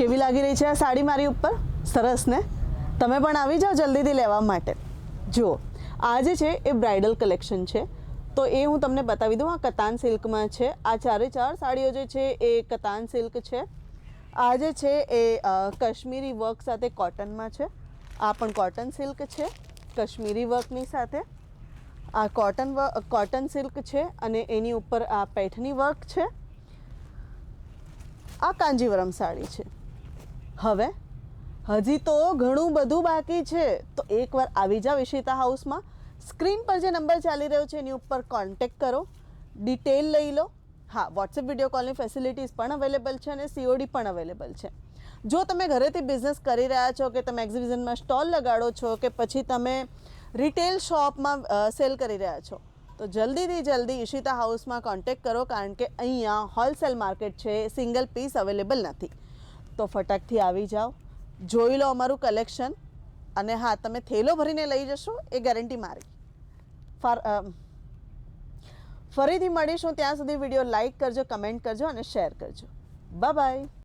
કેવી લાગી રહી છે આ સાડી મારી ઉપર? સરસ ને? તમે પણ આવી જાઓ જલ્દીથી લેવા માટે. જુઓ, આ જે છે એ બ્રાઇડલ કલેક્શન છે, તો એ હું તમને બતાવી દઉં. આ કતાન સિલ્કમાં છે. આ ચારે ચાર સાડીઓ જે છે એ કતાન સિલ્ક છે. આ જે છે એ કાશ્મીરી વર્ક સાથે કોટનમાં છે. આ પણ કોટન સિલ્ક છે કાશ્મીરી વર્કની સાથે. આ કોટન સિલ્ક છે અને એની ઉપર આ પૈઠણી વર્ક છે. આ કાંજીવરમ સાડી છે. હવે હજી તો ઘણું બધું બાકી છે, તો એકવાર આવી જાઓ ઈશિતા હાઉસમાં. સ્ક્રીન પર જે નંબર ચાલી રહ્યો છે એની ઉપર કોન્ટેક્ટ કરો, ડિટેલ લઈ લો. હા, વોટ્સએપ વિડીયો કોલની ફેસિલિટીઝ પણ અવેલેબલ છે અને COD પણ અવેલેબલ છે. જો તમે ઘરેથી બિઝનેસ કરી રહ્યા છો, કે તમે એક્ઝિબિશનમાં સ્ટોલ લગાડો છો, કે પછી તમે રિટેલ શોપમાં સેલ કરી રહ્યા છો, તો જલ્દીથી જલ્દી ઈશિતા હાઉસમાં કોન્ટેક્ટ કરો, કારણ કે અહીંયા હોલસેલ માર્કેટ છે, સિંગલ પીસ અવેલેબલ નથી. તો ફટાકથી આવી જાઓ, જોઈ લો અમારું કલેક્શન, અને હા, તમે થેલો ભરીને લઈ જશો એ ગેરંટી મારી. ફરીથી મળીશું. ત્યાં સુધી વિડીયો લાઈક કરજો, કમેન્ટ કરજો અને શેર કરજો. Bye bye.